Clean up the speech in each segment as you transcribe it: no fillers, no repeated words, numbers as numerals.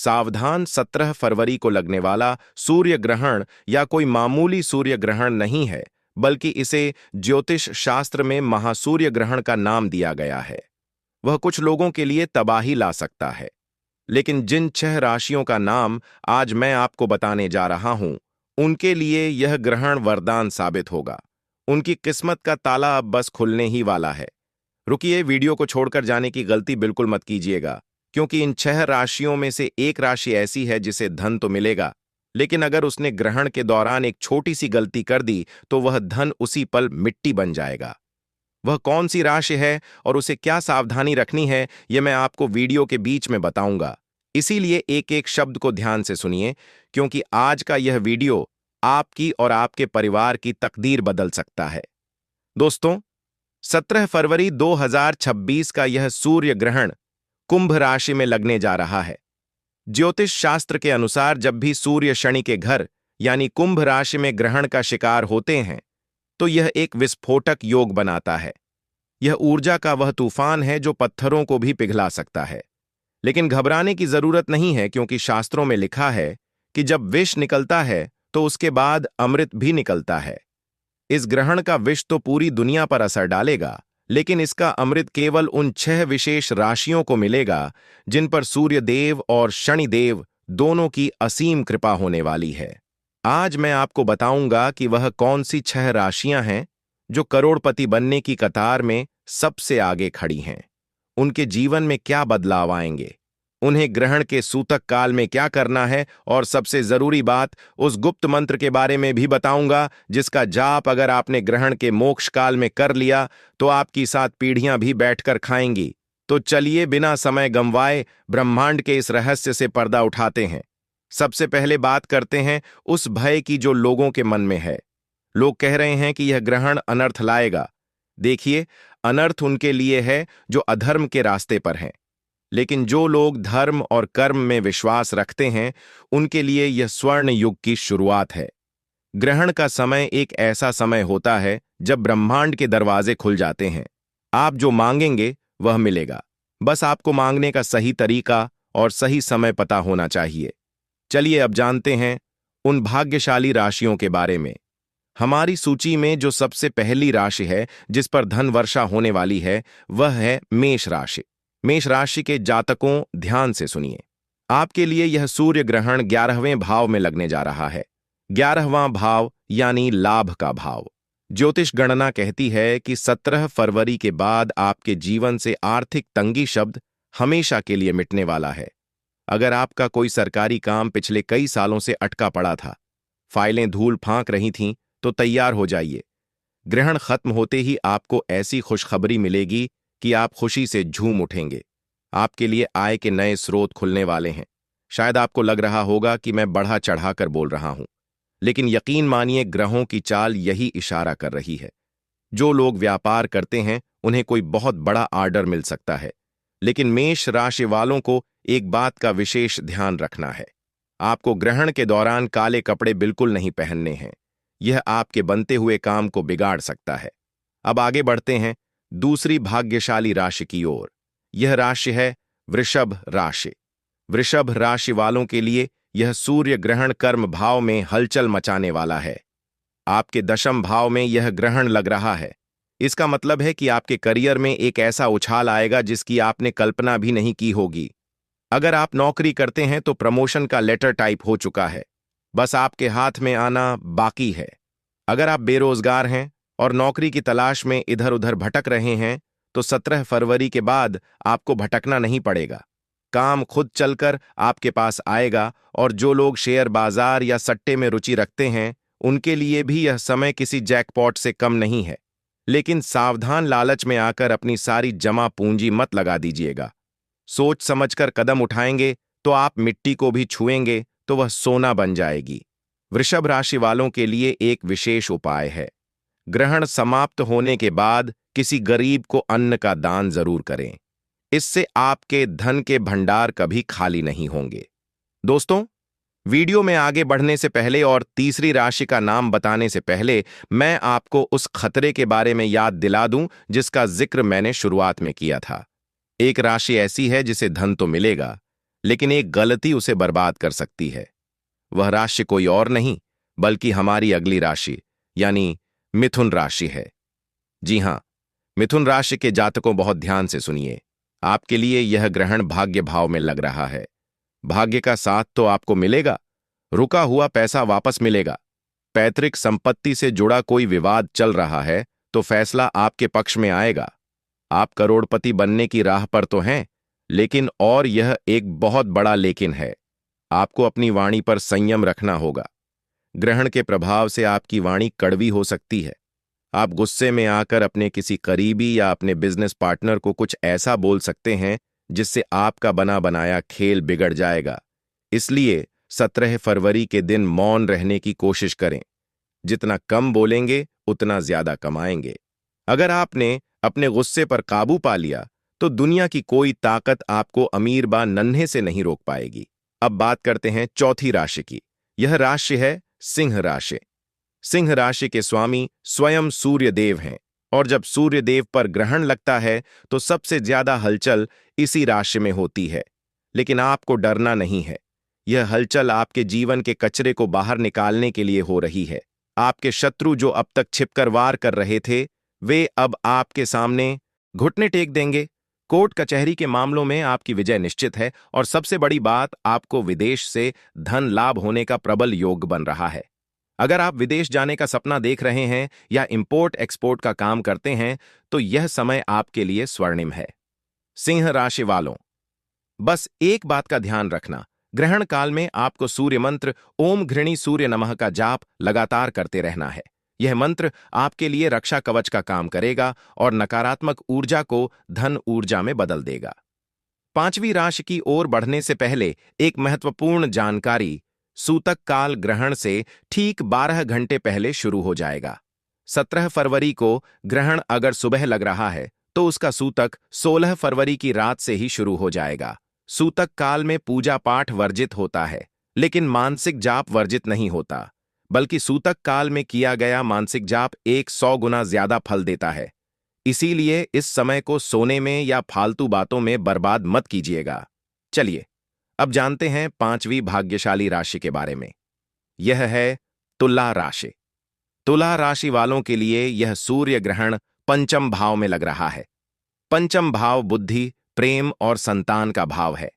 सावधान, 17 फरवरी को लगने वाला सूर्य ग्रहण या कोई मामूली सूर्य ग्रहण नहीं है, बल्कि इसे ज्योतिष शास्त्र में महासूर्य ग्रहण का नाम दिया गया है। वह कुछ लोगों के लिए तबाही ला सकता है, लेकिन जिन 6 राशियों का नाम आज मैं आपको बताने जा रहा हूं, उनके लिए यह ग्रहण वरदान साबित होगा। उनकी किस्मत का ताला अब बस खुलने ही वाला है। रुकिए, वीडियो को छोड़कर जाने की गलती बिल्कुल मत कीजिएगा, क्योंकि इन 6 राशियों में से एक राशि ऐसी है जिसे धन तो मिलेगा, लेकिन अगर उसने ग्रहण के दौरान एक छोटी सी गलती कर दी तो वह धन उसी पल मिट्टी बन जाएगा। वह कौन सी राशि है और उसे क्या सावधानी रखनी है, यह मैं आपको वीडियो के बीच में बताऊंगा। इसीलिए एक एक शब्द को ध्यान से सुनिए, क्योंकि आज का यह वीडियो आपकी और आपके परिवार की तकदीर बदल सकता है। दोस्तों, 17 फरवरी 2026 का यह सूर्य ग्रहण कुंभ राशि में लगने जा रहा है। ज्योतिष शास्त्र के अनुसार जब भी सूर्य शनि के घर यानी कुंभ राशि में ग्रहण का शिकार होते हैं, तो यह एक विस्फोटक योग बनाता है। यह ऊर्जा का वह तूफान है जो पत्थरों को भी पिघला सकता है। लेकिन घबराने की जरूरत नहीं है, क्योंकि शास्त्रों में लिखा है कि जब विष निकलता है तो उसके बाद अमृत भी निकलता है। इस ग्रहण का विष तो पूरी दुनिया पर असर डालेगा, लेकिन इसका अमृत केवल उन 6 विशेष राशियों को मिलेगा जिन पर सूर्य देव और शनि देव दोनों की असीम कृपा होने वाली है। आज मैं आपको बताऊंगा कि वह कौन सी 6 राशियां हैं जो करोड़पति बनने की कतार में सबसे आगे खड़ी हैं। उनके जीवन में क्या बदलाव आएंगे, उन्हें ग्रहण के सूतक काल में क्या करना है, और सबसे जरूरी बात, उस गुप्त मंत्र के बारे में भी बताऊंगा जिसका जाप अगर आपने ग्रहण के मोक्ष काल में कर लिया तो आपकी 7 पीढ़ियां भी बैठकर खाएंगी। तो चलिए बिना समय गंवाए ब्रह्मांड के इस रहस्य से पर्दा उठाते हैं। सबसे पहले बात करते हैं उस भय की जो लोगों के मन में है। लोग कह रहे हैं कि यह ग्रहण अनर्थ लाएगा। देखिए, अनर्थ उनके लिए है जो अधर्म के रास्ते पर हैं, लेकिन जो लोग धर्म और कर्म में विश्वास रखते हैं, उनके लिए यह स्वर्ण युग की शुरुआत है। ग्रहण का समय एक ऐसा समय होता है जब ब्रह्मांड के दरवाजे खुल जाते हैं। आप जो मांगेंगे वह मिलेगा, बस आपको मांगने का सही तरीका और सही समय पता होना चाहिए। चलिए अब जानते हैं उन भाग्यशाली राशियों के बारे में। हमारी सूची में जो सबसे पहली राशि है जिस पर धन वर्षा होने वाली है, वह है मेष राशि। मेष राशि के जातकों, ध्यान से सुनिए। आपके लिए यह सूर्य ग्रहण 11वें भाव में लगने जा रहा है। 11वां भाव यानी लाभ का भाव। ज्योतिष गणना कहती है कि 17 फरवरी के बाद आपके जीवन से आर्थिक तंगी शब्द हमेशा के लिए मिटने वाला है। अगर आपका कोई सरकारी काम पिछले कई सालों से अटका पड़ा था, फाइलें धूल फांक रही थीं, तो तैयार हो जाइए। ग्रहण खत्म होते ही आपको ऐसी खुशखबरी मिलेगी कि आप खुशी से झूम उठेंगे। आपके लिए आय के नए स्रोत खुलने वाले हैं। शायद आपको लग रहा होगा कि मैं बढ़ा चढ़ाकर बोल रहा हूं, लेकिन यकीन मानिए, ग्रहों की चाल यही इशारा कर रही है। जो लोग व्यापार करते हैं उन्हें कोई बहुत बड़ा आर्डर मिल सकता है, लेकिन मेष राशि वालों को एक बात का विशेष ध्यान रखना है। आपको ग्रहण के दौरान काले कपड़े बिल्कुल नहीं पहनने हैं। यह आपके बनते हुए काम को बिगाड़ सकता है। अब आगे बढ़ते हैं दूसरी भाग्यशाली राशि की ओर। यह राशि है वृषभ राशि। वृषभ राशि वालों के लिए यह सूर्य ग्रहण कर्म भाव में हलचल मचाने वाला है। आपके दशम भाव में यह ग्रहण लग रहा है। इसका मतलब है कि आपके करियर में एक ऐसा उछाल आएगा जिसकी आपने कल्पना भी नहीं की होगी। अगर आप नौकरी करते हैं तो प्रमोशन का लेटर टाइप हो चुका है, बस आपके हाथ में आना बाकी है। अगर आप बेरोजगार हैं और नौकरी की तलाश में इधर उधर भटक रहे हैं, तो 17 फरवरी के बाद आपको भटकना नहीं पड़ेगा। काम खुद चलकर आपके पास आएगा, और जो लोग शेयर बाजार या सट्टे में रुचि रखते हैं, उनके लिए भी यह समय किसी जैकपॉट से कम नहीं है। लेकिन सावधान, लालच में आकर अपनी सारी जमा पूंजी मत लगा दीजिएगा। सोच समझकर कदम उठाएंगे तो आप मिट्टी को भी छुएंगे तो वह सोना बन जाएगी। वृषभ राशि वालों के लिए एक विशेष उपाय है। ग्रहण समाप्त होने के बाद किसी गरीब को अन्न का दान जरूर करें। इससे आपके धन के भंडार कभी खाली नहीं होंगे। दोस्तों, वीडियो में आगे बढ़ने से पहले और तीसरी राशि का नाम बताने से पहले मैं आपको उस खतरे के बारे में याद दिला दूं जिसका जिक्र मैंने शुरुआत में किया था। एक राशि ऐसी है जिसे धन तो मिलेगा, लेकिन एक गलती उसे बर्बाद कर सकती है। वह राशि कोई और नहीं बल्कि हमारी अगली राशि यानी मिथुन राशि है। जी हां, मिथुन राशि के जातकों बहुत ध्यान से सुनिए। आपके लिए यह ग्रहण भाग्य भाव में लग रहा है। भाग्य का साथ तो आपको मिलेगा, रुका हुआ पैसा वापस मिलेगा। पैतृक संपत्ति से जुड़ा कोई विवाद चल रहा है तो फैसला आपके पक्ष में आएगा। आप करोड़पति बनने की राह पर तो हैं, लेकिन और यह एक बहुत बड़ा लेकिन है, आपको अपनी वाणी पर संयम रखना होगा। ग्रहण के प्रभाव से आपकी वाणी कड़वी हो सकती है। आप गुस्से में आकर अपने किसी करीबी या अपने बिजनेस पार्टनर को कुछ ऐसा बोल सकते हैं जिससे आपका बना बनाया खेल बिगड़ जाएगा। इसलिए 17 फरवरी के दिन मौन रहने की कोशिश करें। जितना कम बोलेंगे उतना ज्यादा कमाएंगे। अगर आपने अपने गुस्से पर काबू पा लिया तो दुनिया की कोई ताकत आपको अमीर बा नन्हे से नहीं रोक पाएगी। अब बात करते हैं चौथी राशि की। यह राशि है सिंह राशि। सिंह राशि के स्वामी स्वयं सूर्य देव हैं और जब सूर्य देव पर ग्रहण लगता है तो सबसे ज्यादा हलचल इसी राशि में होती है। लेकिन आपको डरना नहीं है। यह हलचल आपके जीवन के कचरे को बाहर निकालने के लिए हो रही है। आपके शत्रु जो अब तक छिपकर वार कर रहे थे, वे अब आपके सामने घुटने टेक देंगे। कोर्ट कचहरी के मामलों में आपकी विजय निश्चित है और सबसे बड़ी बात, आपको विदेश से धन लाभ होने का प्रबल योग बन रहा है। अगर आप विदेश जाने का सपना देख रहे हैं या इंपोर्ट एक्सपोर्ट का काम करते हैं तो यह समय आपके लिए स्वर्णिम है। सिंह राशि वालों, बस एक बात का ध्यान रखना, ग्रहण काल में आपको सूर्य मंत्र ओम घृणी सूर्य नमः का जाप लगातार करते रहना है। यह मंत्र आपके लिए रक्षा कवच का काम करेगा और नकारात्मक ऊर्जा को धन ऊर्जा में बदल देगा। पांचवी राशि की ओर बढ़ने से पहले एक महत्वपूर्ण जानकारी, सूतक काल ग्रहण से ठीक 12 घंटे पहले शुरू हो जाएगा। 17 फरवरी को ग्रहण अगर सुबह लग रहा है तो उसका सूतक 16 फरवरी की रात से ही शुरू हो जाएगा। सूतक काल में पूजा पाठ वर्जित होता है, लेकिन मानसिक जाप वर्जित नहीं होता, बल्कि सूतक काल में किया गया मानसिक जाप 100 गुना ज्यादा फल देता है। इसीलिए इस समय को सोने में या फालतू बातों में बर्बाद मत कीजिएगा। चलिए अब जानते हैं पांचवी भाग्यशाली राशि के बारे में। यह है तुला राशि। तुला राशि वालों के लिए यह सूर्य ग्रहण पंचम भाव में लग रहा है। पंचम भाव बुद्धि, प्रेम और संतान का भाव है।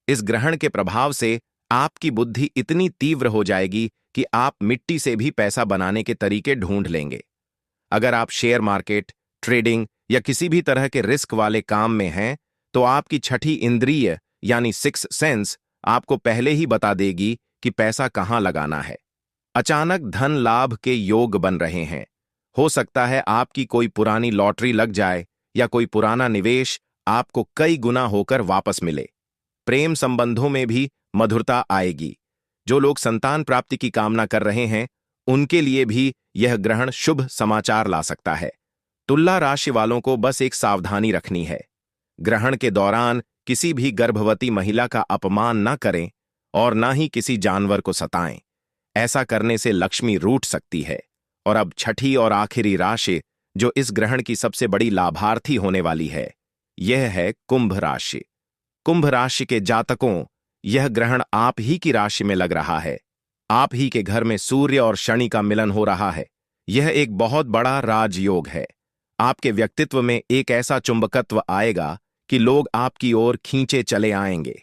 इस ग्रहण के प्रभाव से आपकी बुद्धि इतनी तीव्र हो जाएगी कि आप मिट्टी से भी पैसा बनाने के तरीके ढूंढ लेंगे। अगर आप शेयर मार्केट, ट्रेडिंग या किसी भी तरह के रिस्क वाले काम में हैं तो आपकी छठी इंद्रिय यानी सिक्स सेंस आपको पहले ही बता देगी कि पैसा कहां लगाना है। अचानक धन लाभ के योग बन रहे हैं। हो सकता है आपकी कोई पुरानी लॉटरी लग जाए या कोई पुराना निवेश आपको कई गुना होकर वापस मिले। प्रेम संबंधों में भी मधुरता आएगी। जो लोग संतान प्राप्ति की कामना कर रहे हैं उनके लिए भी यह ग्रहण शुभ समाचार ला सकता है। तुला राशि वालों को बस एक सावधानी रखनी है। ग्रहण के दौरान किसी भी गर्भवती महिला का अपमान न करें और ना ही किसी जानवर को सताएं। ऐसा करने से लक्ष्मी रूठ सकती है। और अब छठी और आखिरी राशि जो इस ग्रहण की सबसे बड़ी लाभार्थी होने वाली है, यह है कुंभ राशि। कुंभ राशि के जातकों, यह ग्रहण आप ही की राशि में लग रहा है। आप ही के घर में सूर्य और शनि का मिलन हो रहा है। यह एक बहुत बड़ा राजयोग है। आपके व्यक्तित्व में एक ऐसा चुंबकत्व आएगा कि लोग आपकी ओर खींचे चले आएंगे।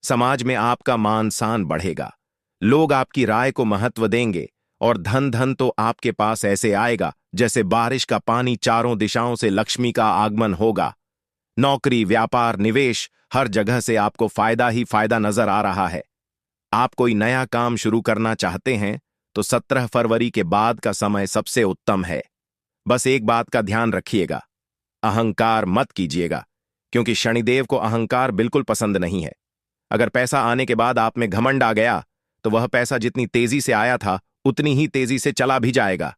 समाज में आपका मान सान बढ़ेगा। लोग आपकी राय को महत्व देंगे और धन धन तो आपके पास ऐसे आएगा जैसे बारिश का पानी, चारों दिशाओं से लक्ष्मी का आगमन होगा। नौकरी, व्यापार, निवेश, हर जगह से आपको फायदा ही फायदा नजर आ रहा है। आप कोई नया काम शुरू करना चाहते हैं तो 17 फरवरी के बाद का समय सबसे उत्तम है। बस एक बात का ध्यान रखिएगा, अहंकार मत कीजिएगा, क्योंकि शनिदेव को अहंकार बिल्कुल पसंद नहीं है। अगर पैसा आने के बाद आप में घमंड आ गया तो वह पैसा जितनी तेजी से आया था उतनी ही तेजी से चला भी जाएगा।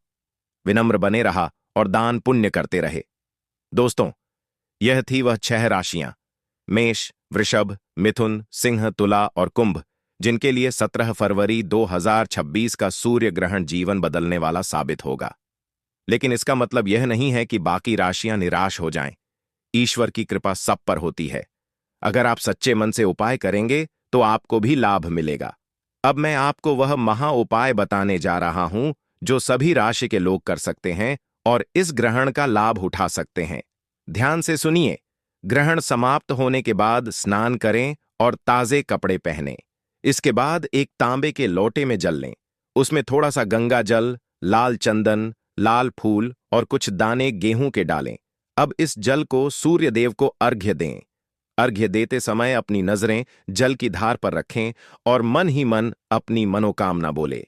विनम्र बने रहा और दान पुण्य करते रहे। दोस्तों, यह थी वह 6 राशियां, मेष, वृषभ, मिथुन, सिंह, तुला और कुंभ, जिनके लिए 17 फरवरी 2026 का सूर्य ग्रहण जीवन बदलने वाला साबित होगा। लेकिन इसका मतलब यह नहीं है कि बाकी राशियां निराश हो जाएं। ईश्वर की कृपा सब पर होती है। अगर आप सच्चे मन से उपाय करेंगे तो आपको भी लाभ मिलेगा। अब मैं आपको वह महा उपाय बताने जा रहा हूं जो सभी राशि के लोग कर सकते हैं और इस ग्रहण का लाभ उठा सकते हैं। ध्यान से सुनिए। ग्रहण समाप्त होने के बाद स्नान करें और ताजे कपड़े पहनें। इसके बाद एक तांबे के लोटे में जल लें। उसमें थोड़ा सा गंगा जल, लाल चंदन, लाल फूल और कुछ दाने गेहूं के डालें। अब इस जल को सूर्य देव को अर्घ्य दें। अर्घ्य देते समय अपनी नजरें जल की धार पर रखें और मन ही मन अपनी मनोकामना बोले।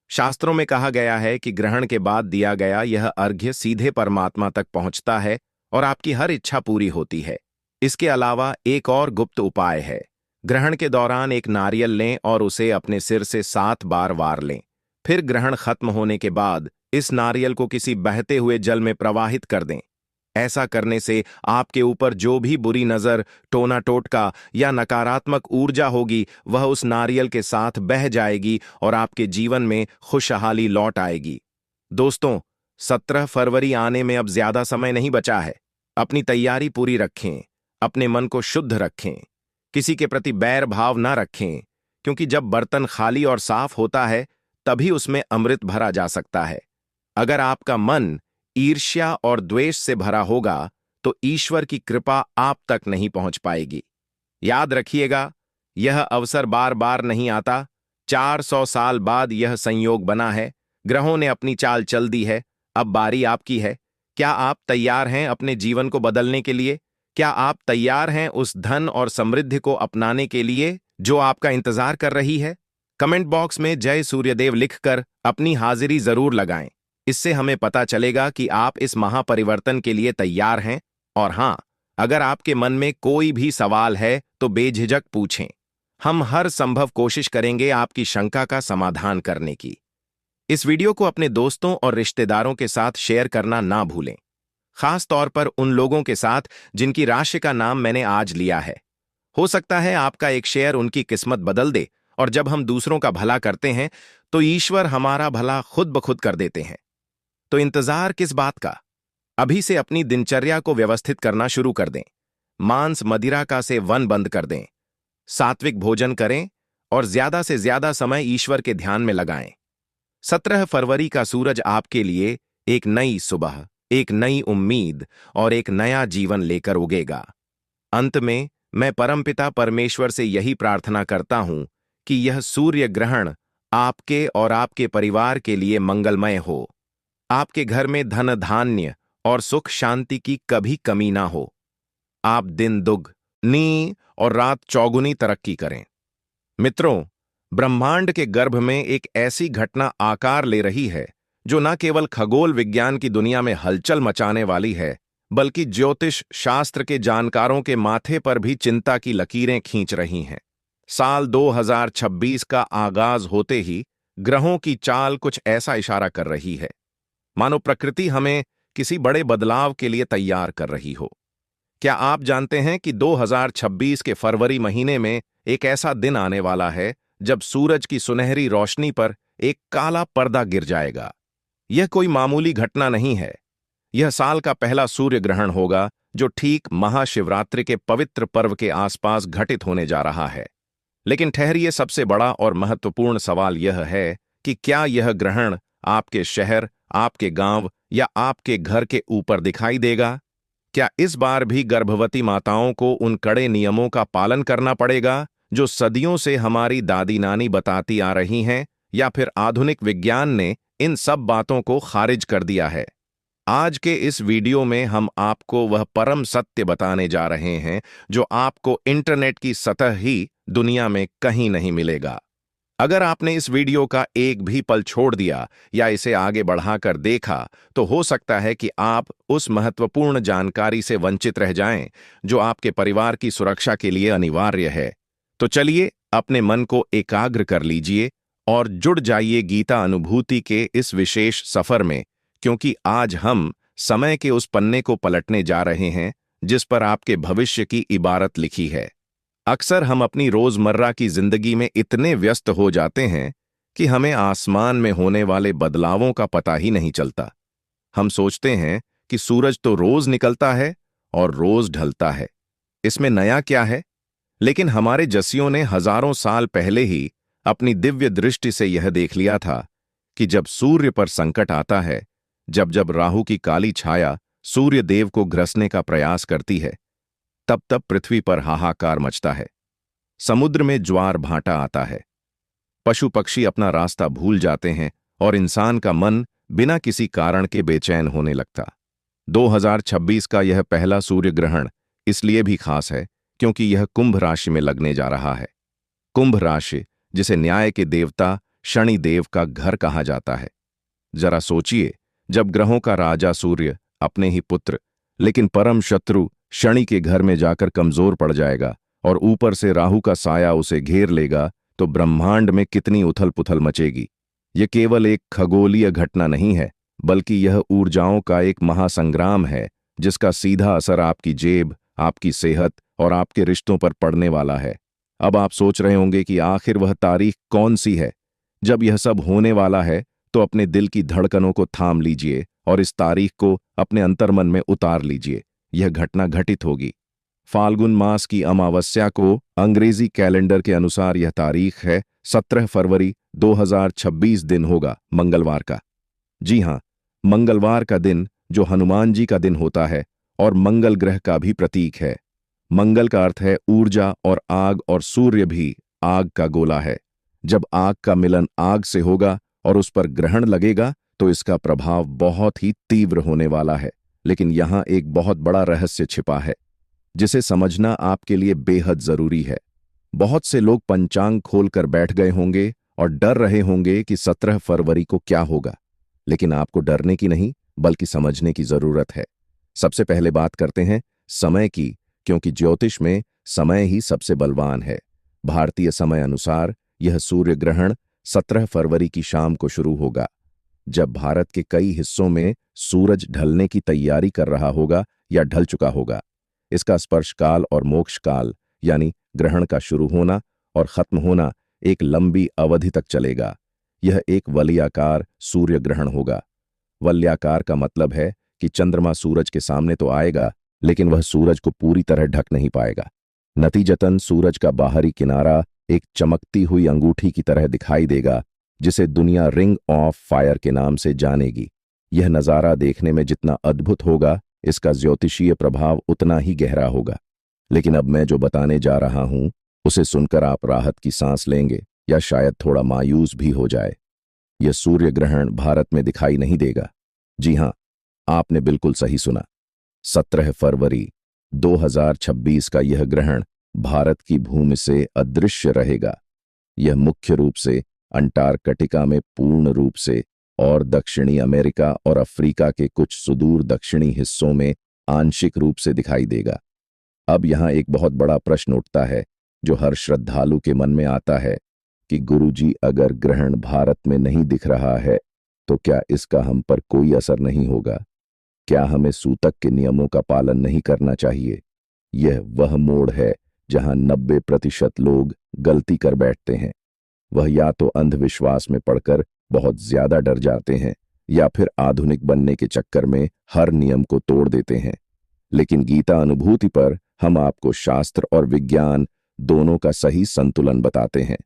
शास्त्रों में कहा गया है कि ग्रहण के बाद दिया गया यह अर्घ्य सीधे परमात्मा तक पहुंचता है और आपकी हर इच्छा पूरी होती है। इसके अलावा एक और गुप्त उपाय है। ग्रहण के दौरान एक नारियल लें और उसे अपने सिर से 7 बार वार लें। फिर ग्रहण खत्म होने के बाद इस नारियल को किसी बहते हुए जल में प्रवाहित कर दें। ऐसा करने से आपके ऊपर जो भी बुरी नजर, टोना टोटका या नकारात्मक ऊर्जा होगी वह उस नारियल के साथ बह जाएगी और आपके जीवन में खुशहाली लौट आएगी। दोस्तों, 17 फरवरी आने में अब ज्यादा समय नहीं बचा है। अपनी तैयारी पूरी रखें, अपने मन को शुद्ध रखें, किसी के प्रति बैर भाव ना रखें, क्योंकि जब बर्तन खाली और साफ होता है तभी उसमें अमृत भरा जा सकता है। अगर आपका मन ईर्ष्या और द्वेष से भरा होगा तो ईश्वर की कृपा आप तक नहीं पहुंच पाएगी। याद रखिएगा, यह अवसर बार बार नहीं आता। 400 साल बाद यह संयोग बना है। ग्रहों ने अपनी चाल चल दी है। अब बारी आपकी है। क्या आप तैयार हैं अपने जीवन को बदलने के लिए? क्या आप तैयार हैं उस धन और समृद्धि को अपनाने के लिए जो आपका इंतजार कर रही है? कमेंट बॉक्स में जय सूर्यदेव लिखकर अपनी हाजिरी जरूर लगाएं। इससे हमें पता चलेगा कि आप इस महापरिवर्तन के लिए तैयार हैं। और हां, अगर आपके मन में कोई भी सवाल है तो बेझिझक पूछें। हम हर संभव कोशिश करेंगे आपकी शंका का समाधान करने की। इस वीडियो को अपने दोस्तों और रिश्तेदारों के साथ शेयर करना ना भूलें, खास तौर पर उन लोगों के साथ जिनकी राशि का नाम मैंने आज लिया है। हो सकता है आपका एक शेयर उनकी किस्मत बदल दे, और जब हम दूसरों का भला करते हैं तो ईश्वर हमारा भला खुद ब खुद कर देते हैं। तो इंतजार किस बात का? अभी से अपनी दिनचर्या को व्यवस्थित करना शुरू कर दें। मांस मदिरा का सेवन बंद कर दें। सात्विक भोजन करें और ज्यादा से ज्यादा समय ईश्वर के ध्यान में लगाएं। 17 फरवरी का सूरज आपके लिए एक नई सुबह, एक नई उम्मीद और एक नया जीवन लेकर उगेगा। अंत में मैं परमपिता परमेश्वर से यही प्रार्थना करता हूं कि यह सूर्य ग्रहण आपके और आपके परिवार के लिए मंगलमय हो। आपके घर में धन धान्य और सुख शांति की कभी कमी ना हो। आप दिन दुगनी और रात चौगुनी तरक्की करें। मित्रों, ब्रह्मांड के गर्भ में एक ऐसी घटना आकार ले रही है जो न केवल खगोल विज्ञान की दुनिया में हलचल मचाने वाली है, बल्कि ज्योतिष शास्त्र के जानकारों के माथे पर भी चिंता की लकीरें खींच रही हैं। साल 2026 का आगाज होते ही ग्रहों की चाल कुछ ऐसा इशारा कर रही है मानो प्रकृति हमें किसी बड़े बदलाव के लिए तैयार कर रही हो। क्या आप जानते हैं कि 2026 के फरवरी महीने में एक ऐसा दिन आने वाला है जब सूरज की सुनहरी रोशनी पर एक काला पर्दा गिर जाएगा? यह कोई मामूली घटना नहीं है। यह साल का पहला सूर्य ग्रहण होगा जो ठीक महाशिवरात्रि के पवित्र पर्व के आसपास घटित होने जा रहा है। लेकिन ठहरिए, सबसे बड़ा और महत्वपूर्ण सवाल यह है कि क्या यह ग्रहण आपके शहर, आपके गांव या आपके घर के ऊपर दिखाई देगा? क्या इस बार भी गर्भवती माताओं को उन कड़े नियमों का पालन करना पड़ेगा जो सदियों से हमारी दादी नानी बताती आ रही हैं, या फिर आधुनिक विज्ञान ने इन सब बातों को खारिज कर दिया है? आज के इस वीडियो में हम आपको वह परम सत्य बताने जा रहे हैं जो आपको इंटरनेट की सतह ही दुनिया में कहीं नहीं मिलेगा। अगर आपने इस वीडियो का एक भी पल छोड़ दिया या इसे आगे बढ़ाकर देखा तो हो सकता है कि आप उस महत्वपूर्ण जानकारी से वंचित रह जाएं जो आपके परिवार की सुरक्षा के लिए अनिवार्य है। तो चलिए, अपने मन को एकाग्र कर लीजिए और जुड़ जाइए गीता अनुभूति के इस विशेष सफर में, क्योंकि आज हम समय के उस पन्ने को पलटने जा रहे हैं जिस पर आपके भविष्य की इबारत लिखी है। अक्सर हम अपनी रोजमर्रा की जिंदगी में इतने व्यस्त हो जाते हैं कि हमें आसमान में होने वाले बदलावों का पता ही नहीं चलता। हम सोचते हैं कि सूरज तो रोज निकलता है और रोज ढलता है, इसमें नया क्या है? लेकिन हमारे जसियों ने हजारों साल पहले ही अपनी दिव्य दृष्टि से यह देख लिया था कि जब सूर्य पर संकट आता है, जब जब राहु की काली छाया सूर्य देव को ग्रसने का प्रयास करती है, तब तब पृथ्वी पर हाहाकार मचता है। समुद्र में ज्वार भाटा आता है, पशु पक्षी अपना रास्ता भूल जाते हैं और इंसान का मन बिना किसी कारण के बेचैन होने लगता। 2026 का यह पहला सूर्य ग्रहण इसलिए भी खास है क्योंकि यह कुंभ राशि में लगने जा रहा है। कुंभ राशि, जिसे न्याय के देवता शनि देव का घर कहा जाता है। जरा सोचिए, जब ग्रहों का राजा सूर्य अपने ही पुत्र लेकिन परम शत्रु शनि के घर में जाकर कमजोर पड़ जाएगा और ऊपर से राहु का साया उसे घेर लेगा, तो ब्रह्मांड में कितनी उथल पुथल मचेगी। यह केवल एक खगोलीय घटना नहीं है, बल्कि यह ऊर्जाओं का एक महासंग्राम है जिसका सीधा असर आपकी जेब, आपकी सेहत और आपके रिश्तों पर पड़ने वाला है। अब आप सोच रहे होंगे कि आखिर वह तारीख कौन सी है। जब यह सब होने वाला है तो अपने दिल की धड़कनों को थाम लीजिए और इस तारीख को अपने अंतर्मन में उतार लीजिए। यह घटना घटित होगी फाल्गुन मास की अमावस्या को। अंग्रेजी कैलेंडर के अनुसार यह तारीख है 17 फरवरी 2026, दिन होगा मंगलवार का। जी हां, मंगलवार का दिन, जो हनुमान जी का दिन होता है और मंगल ग्रह का भी प्रतीक है। मंगल का अर्थ है ऊर्जा और सूर्य भी आग का गोला है। जब आग का मिलन आग से होगा और उस पर ग्रहण लगेगा तो इसका प्रभाव बहुत ही तीव्र होने वाला है। लेकिन यहां एक बहुत बड़ा रहस्य छिपा है जिसे समझना आपके लिए बेहद जरूरी है। बहुत से लोग पंचांग खोलकर बैठ गए होंगे और डर रहे होंगे कि 17 फरवरी को क्या होगा। लेकिन आपको डरने की नहीं, बल्कि समझने की जरूरत है। सबसे पहले बात करते हैं समय की, क्योंकि ज्योतिष में समय ही सबसे बलवान है। भारतीय समय अनुसार यह सूर्य ग्रहण 17 फरवरी की शाम को शुरू होगा, जब भारत के कई हिस्सों में सूरज ढलने की तैयारी कर रहा होगा या ढल चुका होगा। इसका स्पर्श काल और मोक्ष काल, यानी ग्रहण का शुरू होना और खत्म होना, एक लंबी अवधि तक चलेगा। यह एक वलयाकार सूर्य ग्रहण होगा। वलयाकार का मतलब है कि चंद्रमा सूरज के सामने तो आएगा, लेकिन वह सूरज को पूरी तरह ढक नहीं पाएगा। नतीजतन सूरज का बाहरी किनारा एक चमकती हुई अंगूठी की तरह दिखाई देगा, जिसे दुनिया रिंग ऑफ फायर के नाम से जानेगी। यह नज़ारा देखने में जितना अद्भुत होगा, इसका ज्योतिषीय प्रभाव उतना ही गहरा होगा। लेकिन अब मैं जो बताने जा रहा हूं, उसे सुनकर आप राहत की सांस लेंगे या शायद थोड़ा मायूस भी हो जाए। यह सूर्य ग्रहण भारत में दिखाई नहीं देगा। जी हां, आपने बिल्कुल सही सुना। 17 फरवरी 2026 का यह ग्रहण भारत की भूमि से अदृश्य रहेगा। यह मुख्य रूप से अंटार्कटिका में पूर्ण रूप से और दक्षिणी अमेरिका और अफ्रीका के कुछ सुदूर दक्षिणी हिस्सों में आंशिक रूप से दिखाई देगा। अब यहां एक बहुत बड़ा प्रश्न उठता है जो हर श्रद्धालु के मन में आता है कि गुरुजी, अगर ग्रहण भारत में नहीं दिख रहा है तो क्या इसका हम पर कोई असर नहीं होगा? क्या हमें सूतक के नियमों का पालन नहीं करना चाहिए? यह वह मोड़ है जहां 90% लोग गलती कर बैठते हैं। वह या तो अंधविश्वास में पड़कर बहुत ज्यादा डर जाते हैं या फिर आधुनिक बनने के चक्कर में हर नियम को तोड़ देते हैं। लेकिन गीता अनुभूति पर हम आपको शास्त्र और विज्ञान दोनों का सही संतुलन बताते हैं।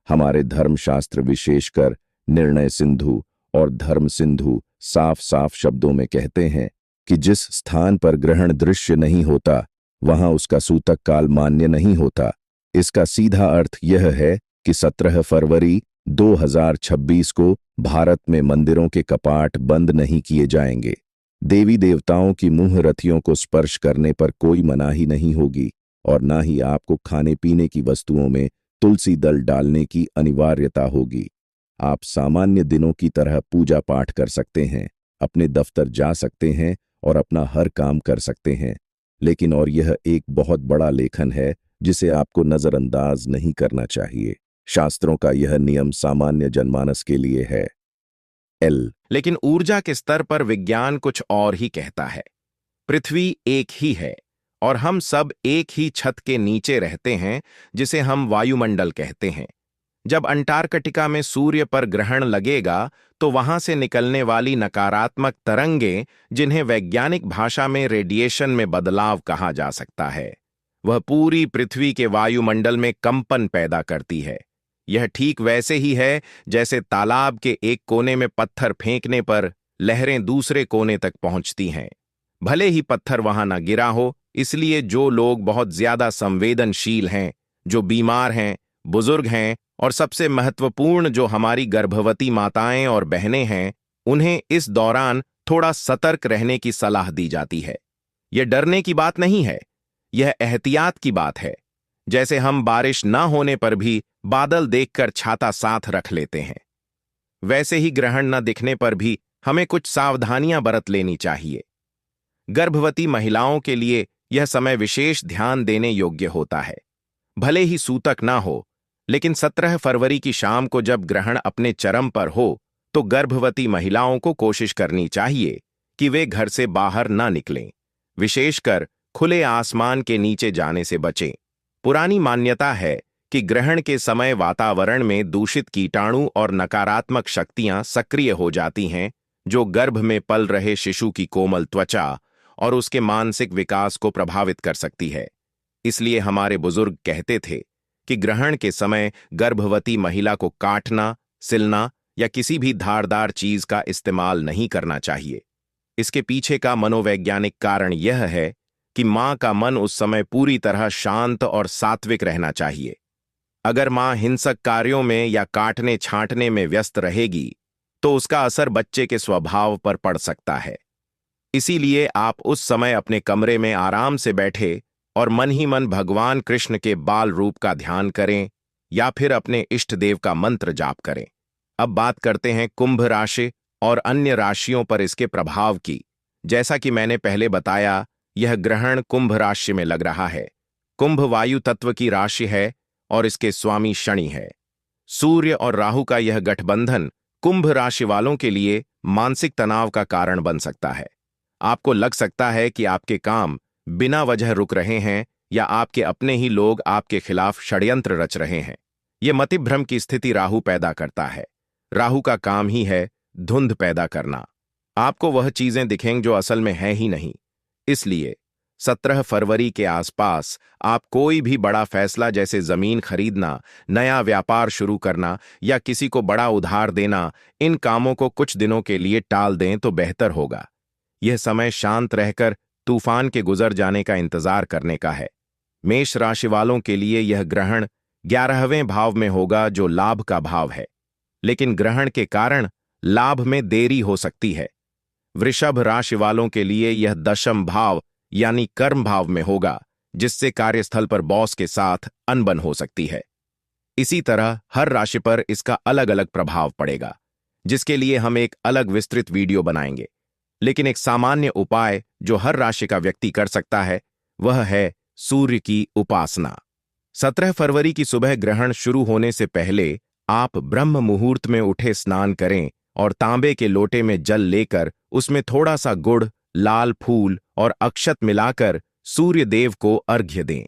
हमारे धर्मशास्त्र, विशेषकर निर्णय सिंधु और धर्म सिंधु, साफ साफ शब्दों में कहते हैं कि जिस स्थान पर ग्रहण दृश्य नहीं होता वहां उसका सूतक काल मान्य नहीं होता। इसका सीधा अर्थ यह है कि 17 फरवरी 2026 को भारत में मंदिरों के कपाट बंद नहीं किए जाएंगे। देवी देवताओं की मुंह रथियों को स्पर्श करने पर कोई मनाही नहीं होगी और ना ही आपको खाने पीने की वस्तुओं में तुलसी दल डालने की अनिवार्यता होगी। आप सामान्य दिनों की तरह पूजा पाठ कर सकते हैं, अपने दफ्तर जा सकते हैं और अपना हर काम कर सकते हैं। लेकिन और यह एक बहुत बड़ा लेखन है जिसे आपको नजरअंदाज नहीं करना चाहिए। शास्त्रों का यह नियम सामान्य जनमानस के लिए है। लेकिन ऊर्जा के स्तर पर विज्ञान कुछ और ही कहता है। पृथ्वी एक ही है और हम सब एक ही छत के नीचे रहते हैं, जिसे हम वायुमंडल कहते हैं। जब अंटार्कटिका में सूर्य पर ग्रहण लगेगा तो वहां से निकलने वाली नकारात्मक तरंगें, जिन्हें वैज्ञानिक भाषा में रेडिएशन में बदलाव कहा जा सकता है, वह पूरी पृथ्वी के वायुमंडल में कंपन पैदा करती है। यह ठीक वैसे ही है जैसे तालाब के एक कोने में पत्थर फेंकने पर लहरें दूसरे कोने तक पहुंचती हैं। भले ही पत्थर वहां न गिरा हो, इसलिए जो लोग बहुत ज्यादा संवेदनशील हैं, जो बीमार हैं, बुजुर्ग हैं और सबसे महत्वपूर्ण जो हमारी गर्भवती माताएं और बहनें हैं, उन्हें इस दौरान थोड़ा सतर्क रहने की सलाह दी जाती है। यह डरने की बात नहीं है, यह एहतियात की बात है। जैसे हम बारिश न होने पर भी बादल देखकर छाता साथ रख लेते हैं, वैसे ही ग्रहण न दिखने पर भी हमें कुछ सावधानियां बरत लेनी चाहिए। गर्भवती महिलाओं के लिए यह समय विशेष ध्यान देने योग्य होता है। भले ही सूतक ना हो, लेकिन 17 फरवरी की शाम को जब ग्रहण अपने चरम पर हो, तो गर्भवती महिलाओं को कोशिश करनी चाहिए कि वे घर से बाहर ना निकलें, विशेषकर खुले आसमान के नीचे जाने से बचें। पुरानी मान्यता है कि ग्रहण के समय वातावरण में दूषित कीटाणु और नकारात्मक शक्तियां सक्रिय हो जाती हैं, जो गर्भ में पल रहे शिशु की कोमल त्वचा और उसके मानसिक विकास को प्रभावित कर सकती है। इसलिए हमारे बुजुर्ग कहते थे कि ग्रहण के समय गर्भवती महिला को काटना, सिलना या किसी भी धारदार चीज का इस्तेमाल नहीं करना चाहिए। इसके पीछे का मनोवैज्ञानिक कारण यह है कि मां का मन उस समय पूरी तरह शांत और सात्विक रहना चाहिए। अगर मां हिंसक कार्यों में या काटने छांटने में व्यस्त रहेगी, तो उसका असर बच्चे के स्वभाव पर पड़ सकता है। इसीलिए आप उस समय अपने कमरे में आराम से बैठे और मन ही मन भगवान कृष्ण के बाल रूप का ध्यान करें या फिर अपने इष्ट देव का मंत्र जाप करें। अब बात करते हैं कुंभ राशि और अन्य राशियों पर इसके प्रभाव की। जैसा कि मैंने पहले बताया, यह ग्रहण कुंभ राशि में लग रहा है। कुंभ वायु तत्व की राशि है और इसके स्वामी शनि है। सूर्य और राहु का यह गठबंधन कुंभ राशि वालों के लिए मानसिक तनाव का कारण बन सकता है। आपको लग सकता है कि आपके काम बिना वजह रुक रहे हैं या आपके अपने ही लोग आपके खिलाफ षड्यंत्र रच रहे हैं। यह मतिभ्रम की स्थिति राहु पैदा करता है। राहु का काम ही है धुंध पैदा करना। आपको वह चीजें दिखेंगी जो असल में है ही नहीं। इसलिए 17 फरवरी के आसपास आप कोई भी बड़ा फैसला जैसे जमीन खरीदना, नया व्यापार शुरू करना या किसी को बड़ा उधार देना, इन कामों को कुछ दिनों के लिए टाल दें तो बेहतर होगा। यह समय शांत रहकर तूफान के गुजर जाने का इंतजार करने का है। मेष राशि वालों के लिए यह ग्रहण 11वें भाव में होगा, जो लाभ का भाव है, लेकिन ग्रहण के कारण लाभ में देरी हो सकती है। वृषभ राशि वालों के लिए यह 10वें भाव यानी कर्म भाव में होगा, जिससे कार्यस्थल पर बॉस के साथ अनबन हो सकती है। इसी तरह हर राशि पर इसका अलग अलग प्रभाव पड़ेगा, जिसके लिए हम एक अलग विस्तृत वीडियो बनाएंगे। लेकिन एक सामान्य उपाय जो हर राशि का व्यक्ति कर सकता है, वह है सूर्य की उपासना। 17 फरवरी की सुबह ग्रहण शुरू होने से पहले आप ब्रह्म मुहूर्त में उठे स्नान करें और तांबे के लोटे में जल लेकर उसमें थोड़ा सा गुड़, लाल फूल और अक्षत मिलाकर सूर्य देव को अर्घ्य दें।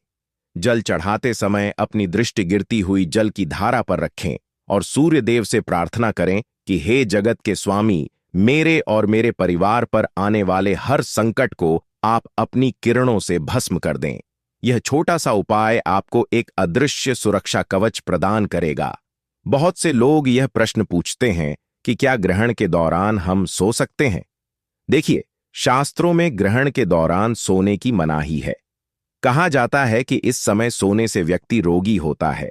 जल चढ़ाते समय अपनी दृष्टि गिरती हुई जल की धारा पर रखें और सूर्य देव से प्रार्थना करें कि हे जगत के स्वामी, मेरे और मेरे परिवार पर आने वाले हर संकट को आप अपनी किरणों से भस्म कर दें। यह छोटा सा उपाय आपको एक अदृश्य सुरक्षा कवच प्रदान करेगा। बहुत से लोग यह प्रश्न पूछते हैं कि क्या ग्रहण के दौरान हम सो सकते हैं? देखिए, शास्त्रों में ग्रहण के दौरान सोने की मनाही है। कहा जाता है कि इस समय सोने से व्यक्ति रोगी होता है,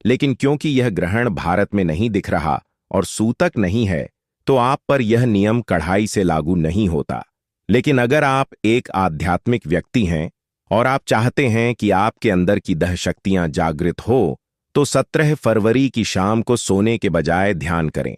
लेकिन क्योंकि यह ग्रहण भारत में नहीं दिख रहा और सूतक नहीं है, तो आप पर यह नियम कड़ाई से लागू नहीं होता। लेकिन अगर आप एक आध्यात्मिक व्यक्ति हैं और आप चाहते हैं कि आपके अंदर की दह शक्तियां जागृत हो, तो 17 फरवरी की शाम को सोने के बजाय ध्यान करें।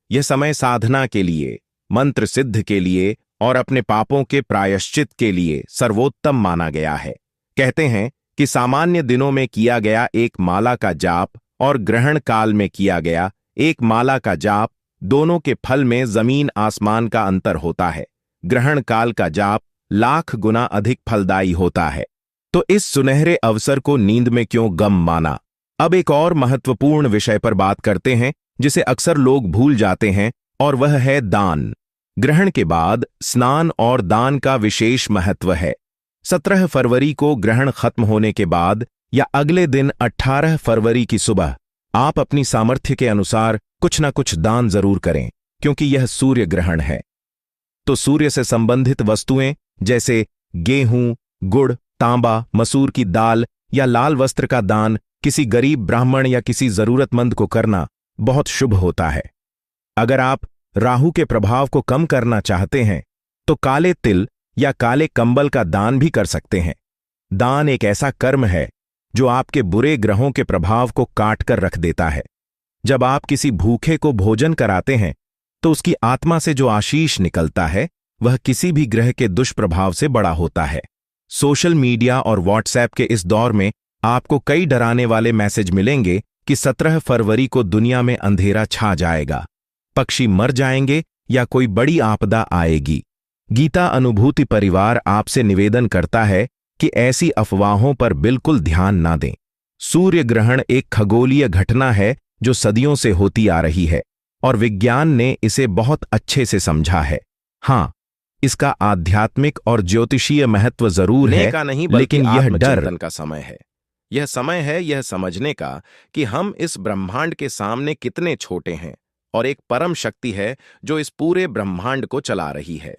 यह समय साधना के लिए, मंत्र सिद्ध के लिए और अपने पापों के प्रायश्चित के लिए सर्वोत्तम माना गया है। कहते हैं कि सामान्य दिनों में किया गया एक माला का जाप और ग्रहण काल में किया गया एक माला का जाप, दोनों के फल में जमीन आसमान का अंतर होता है। ग्रहण काल का जाप लाख गुना अधिक फलदायी होता है। तो इस सुनहरे अवसर को नींद में क्यों गम माना? अब एक और महत्वपूर्ण विषय पर बात करते हैं जिसे अक्सर लोग भूल जाते हैं, और वह है दान। ग्रहण के बाद स्नान और दान का विशेष महत्व है। 17 फरवरी को ग्रहण खत्म होने के बाद या अगले दिन 18 फरवरी की सुबह आप अपनी सामर्थ्य के अनुसार कुछ न कुछ दान जरूर करें, क्योंकि यह सूर्य ग्रहण है। तो सूर्य से संबंधित वस्तुएं जैसे गेहूं, गुड़, तांबा, मसूर की दाल या लाल वस्त्र का दान किसी गरीब ब्राह्मण या किसी जरूरतमंद को करना बहुत शुभ होता है। अगर आप राहु के प्रभाव को कम करना चाहते हैं तो काले तिल या काले कंबल का दान भी कर सकते हैं। दान एक ऐसा कर्म है जो आपके बुरे ग्रहों के प्रभाव को काट कर रख देता है। जब आप किसी भूखे को भोजन कराते हैं तो उसकी आत्मा से जो आशीष निकलता है वह किसी भी ग्रह के दुष्प्रभाव से बड़ा होता है। सोशल मीडिया और व्हाट्सएप के इस दौर में आपको कई डराने वाले मैसेज मिलेंगे कि 17 फरवरी को दुनिया में अंधेरा छा जाएगा, पक्षी मर जाएंगे या कोई बड़ी आपदा आएगी। गीता अनुभूति परिवार आपसे निवेदन करता है कि ऐसी अफवाहों पर बिल्कुल ध्यान ना दें। सूर्य ग्रहण एक खगोलीय घटना है जो सदियों से होती आ रही है और विज्ञान ने इसे बहुत अच्छे से समझा है। हाँ, इसका आध्यात्मिक और ज्योतिषीय महत्व जरूर है, लेकिन यह डर का समय है। यह समय है यह समझने का कि हम इस ब्रह्मांड के सामने कितने छोटे हैं और एक परम शक्ति है जो इस पूरे ब्रह्मांड को चला रही है।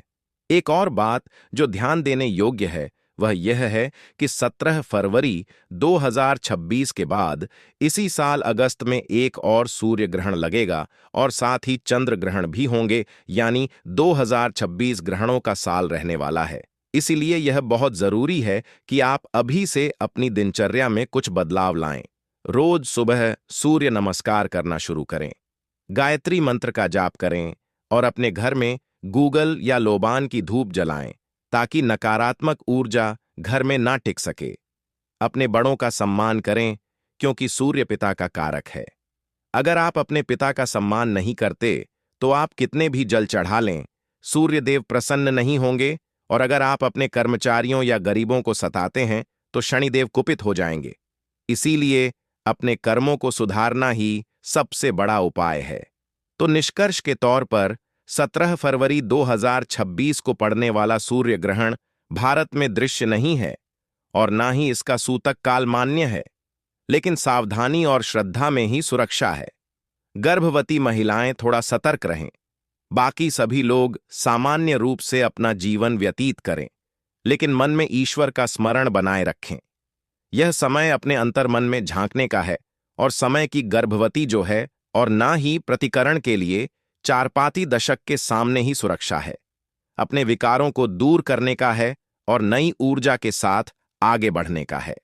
एक और बात जो ध्यान देने योग्य है वह यह है कि 17 फरवरी 2026 के बाद इसी साल अगस्त में एक और सूर्य ग्रहण लगेगा और साथ ही चंद्र ग्रहण भी होंगे, यानी 2026 ग्रहणों का साल रहने वाला है। इसीलिए यह बहुत जरूरी है कि आप अभी से अपनी दिनचर्या में कुछ बदलाव लाएं। रोज सुबह सूर्य नमस्कार करना शुरू करें, गायत्री मंत्र का जाप करें और अपने घर में गूगल या लोबान की धूप जलाएं ताकि नकारात्मक ऊर्जा घर में ना टिक सके। अपने बड़ों का सम्मान करें क्योंकि सूर्य पिता का कारक है। अगर आप अपने पिता का सम्मान नहीं करते तो आप कितने भी जल चढ़ा लें, सूर्यदेव प्रसन्न नहीं होंगे, और अगर आप अपने कर्मचारियों या गरीबों को सताते हैं तो शनिदेव कुपित हो जाएंगे। इसीलिए अपने कर्मों को सुधारना ही सबसे बड़ा उपाय है। तो निष्कर्ष के तौर पर 17 फरवरी 2026 को पड़ने वाला सूर्य ग्रहण भारत में दृश्य नहीं है और ना ही इसका सूतक काल मान्य है, लेकिन सावधानी और श्रद्धा में ही सुरक्षा है। गर्भवती महिलाएं थोड़ा सतर्क रहें, बाकी सभी लोग सामान्य रूप से अपना जीवन व्यतीत करें, लेकिन मन में ईश्वर का स्मरण बनाए रखें। यह समय अपने अंतर्मन में झांकने का है और समय की गर्भवती जो है, और ना ही प्रतिकरण के लिए चारपाती दशक के सामने ही सुरक्षा है। अपने विकारों को दूर करने का है और नई ऊर्जा के साथ आगे बढ़ने का है।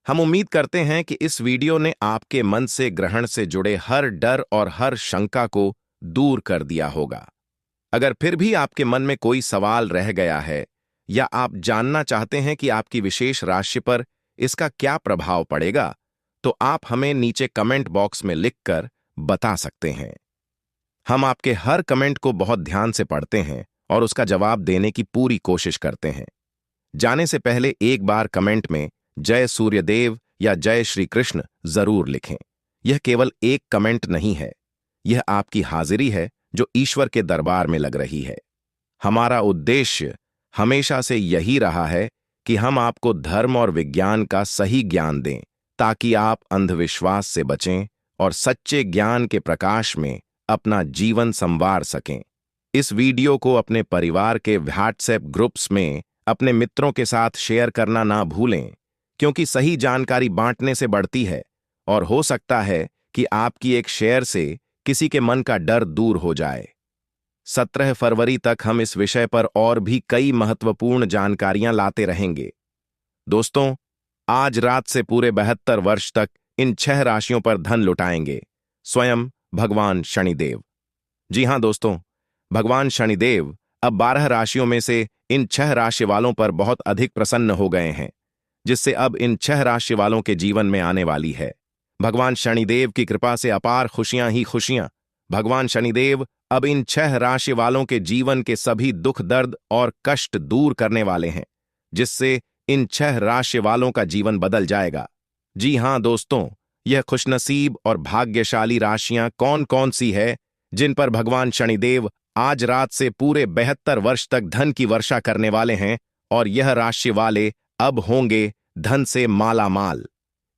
हम उम्मीद करते हैं कि इस वीडियो ने आपके मन से ग्रहण से जुड़े हर डर और हर शंका को दूर कर दिया होगा। अगर फिर भी आपके मन में कोई सवाल रह गया है या आप जानना चाहते हैं कि आपकी विशेष राशि पर इसका क्या प्रभाव पड़ेगा, तो आप हमें नीचे कमेंट बॉक्स में लिखकर बता सकते हैं। हम आपके हर कमेंट को बहुत ध्यान से पढ़ते हैं और उसका जवाब देने की पूरी कोशिश करते हैं। जाने से पहले एक बार कमेंट में जय सूर्यदेव या जय श्री कृष्ण जरूर लिखें। यह केवल एक कमेंट नहीं है, यह आपकी हाजिरी है जो ईश्वर के दरबार में लग रही है। हमारा उद्देश्य हमेशा से यही रहा है कि हम आपको धर्म और विज्ञान का सही ज्ञान दें, ताकि आप अंधविश्वास से बचें और सच्चे ज्ञान के प्रकाश में अपना जीवन संवार सकें। इस वीडियो को अपने परिवार के व्हाट्सएप ग्रुप्स में अपने मित्रों के साथ शेयर करना ना भूलें, क्योंकि सही जानकारी बांटने से बढ़ती है और हो सकता है कि आपकी एक शेयर से किसी के मन का डर दूर हो जाए। 17 फरवरी तक हम इस विषय पर और भी कई महत्वपूर्ण जानकारियां लाते रहेंगे। दोस्तों, आज रात से पूरे 72 वर्ष तक इन 6 राशियों पर धन लुटाएंगे स्वयं भगवान शनिदेव। जी हां दोस्तों, भगवान शनिदेव अब 12 राशियों में से इन 6 राशि वालों पर बहुत अधिक प्रसन्न हो गए हैं, जिससे अब इन 6 राशि वालों के जीवन में आने वाली है भगवान शनिदेव की कृपा से अपार खुशियां ही खुशियां। भगवान शनिदेव अब इन 6 राशि वालों के जीवन के सभी दुख, दर्द और कष्ट दूर करने वाले हैं, जिससे इन 6 राशि वालों का जीवन बदल जाएगा। जी हां दोस्तों, यह खुशनसीब और भाग्यशाली राशियां कौन कौन सी है जिन पर भगवान शनिदेव आज रात से पूरे 72 वर्ष तक धन की वर्षा करने वाले हैं और यह राशि वाले अब होंगे धन से माला माल।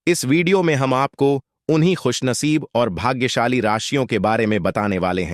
इस वीडियो में हम आपको उन्हीं खुशनसीब और भाग्यशाली राशियों के बारे में बताने वाले हैं